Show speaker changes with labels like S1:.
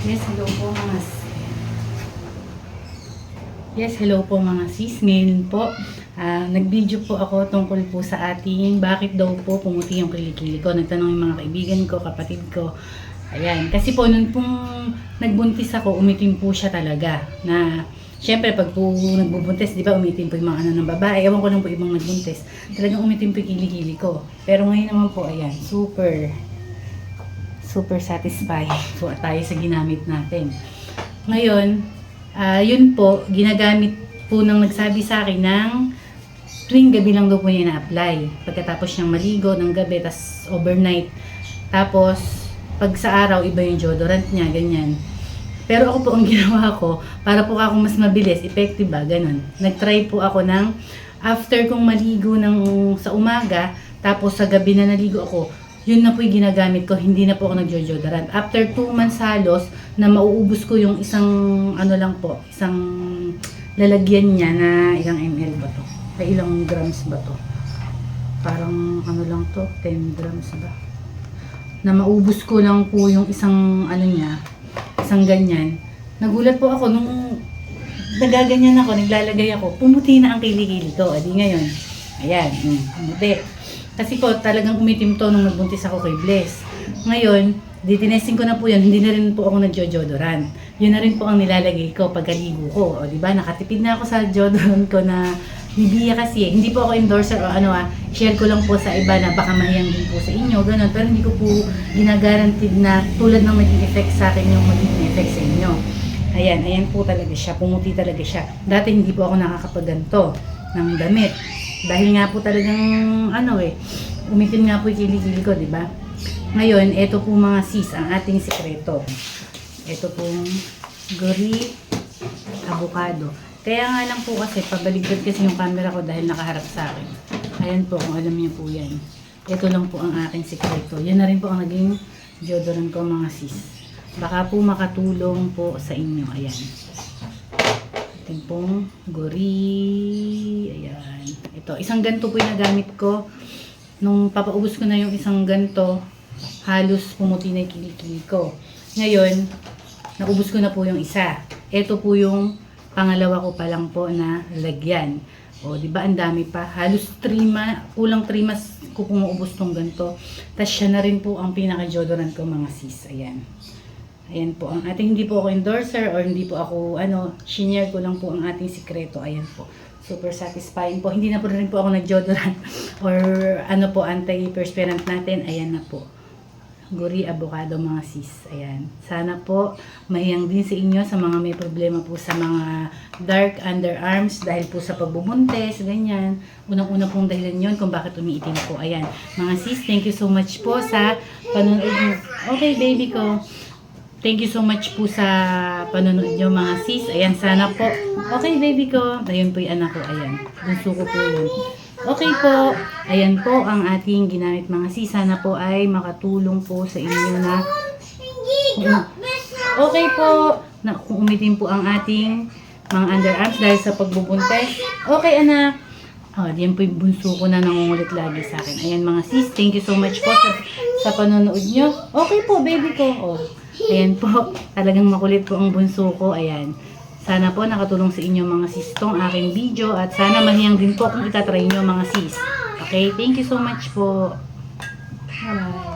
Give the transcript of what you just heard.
S1: Yes, hello po mga Yes, hello po mga sis. Ngayon po, nag-video po ako tungkol po sa ating bakit daw po pumuti yung kilikili ko. Nagtanong yung mga kaibigan ko, kapatid ko. Ayan, kasi po nung pong nagbuntis ako, umitim po siya talaga. Na, syempre pag po nagbubuntis, di ba umitim po yung mga ano ng babae. Ewan ko lang po ibang nagbuntis. Talagang umitim po yung kilikili ko. Pero ngayon naman po, ayan, super satisfied po tayo sa ginamit natin. Ngayon, yun po, ginagamit po nang nagsabi sa akin ng tuwing gabi lang daw po niya na-apply. Pagkatapos niyang maligo ng gabi, tas overnight. Tapos, pag sa araw, iba yung deodorant niya, ganyan. Pero ako po ang ginawa ko, para po ako mas mabilis, effective ba, ganun. Nag-try po ako ng, after kong maligo sa umaga, tapos sa gabi na naligo ako, yun na po yung ginagamit ko, hindi na po ako nag-deodorant. After 2 months halos, na mauubos ko yung isang, isang lalagyan niya na ilang ml ba to? Ay, ilang grams ba to? Parang lang to, 10 grams ba? Na maubos ko lang po yung isang isang ganyan. Nagulat po ako nung nagaganyan ako, naglalagay ako, pumuti na ang kilikili ko. Adi ngayon, ayan, pumuti. Kasi po talagang umitim to nung nagbuntis ako kay Bless. Ngayon, ditinesting ko na po yan, hindi na rin po ako nag-deodorant. Yun na rin po ang nilalagay ko pagkaligo ko. O diba, nakatipid na ako sa deodorant ko na Nivea kasi. Hindi po ako endorser o share ko lang po sa iba na baka mahiyang din po sa inyo, ganun. Pero hindi ko po ginagarantid na tulad ng maging effect sa akin yung magiging effect sa inyo. Ayan po talaga siya, pumuti talaga siya. Dati hindi po ako nakakapagganto ng damit. Dahil nga po talagang umitim nga po yung kilikili ko, di ba? Ngayon, ito po mga sis, ang ating sikreto. Ito pong guri avocado. Kaya nga lang po kasi, pabaligtad kasi yung camera ko dahil nakaharap sa akin. Ayan po, kung alam niyo po yan. Ito lang po ang aking sikreto. Yan na rin po ang naging deodorant ko mga sis. Baka po makatulong po sa inyo. Ayan. Ito pong guri. Ayan. Ito, isang ganto po yung nagamit ko. Nung papaubos ko na yung isang ganto, halos pumuti na yung kilikili ko. Ngayon, naubos ko na po yung isa. Ito po yung pangalawa ko pa lang po na lagyan. O, di ba ang dami pa? Halos kulang 3 months ko pumuubos tong ganto. Tapos siya na rin po ang pinaka-deodorant ko mga sis. Ayan. Ayan po, ang ating hindi po ako endorser or hindi po ako, shinare ko lang po ang ating sikreto. Ayan po, super satisfying po. Hindi na po rin po ako nag-deodorant or anti-perspirant natin. Ayan na po. Guri avocado mga sis. Ayan. Sana po mahiyang din sa inyo sa mga may problema po sa mga dark underarms dahil po sa pagbubuntis, ganyan. Unang-una pong dahilan yon kung bakit umiitim po. Ayan. Mga sis, thank you so much po sa panonood nyo. Okay, baby ko. Thank you so much po sa panonood nyo mga sis. Ayan, sana po. Okay, baby ko. Ayun po yung anak ko. Ayan. Bunso ko po yun. Okay po. Ayan po ang ating ginamit mga sis. Sana po ay makatulong po sa inyo na okay po. Na, kung umitim po ang ating mga underarms dahil sa pagbubuntis. Okay, anak. Diyan po yung bunso ko na nangungulit lagi sa akin. Ayan mga sis. Thank you so much po sa panonood nyo. Okay po, baby ko. Ayan po, talagang makulit po ang bunso ko. Ayan. Sana po nakatulong sa inyo mga sis tong aking video at sana mahiyang din po kung itatry nyo mga sis. Okay, thank you so much po. Bye.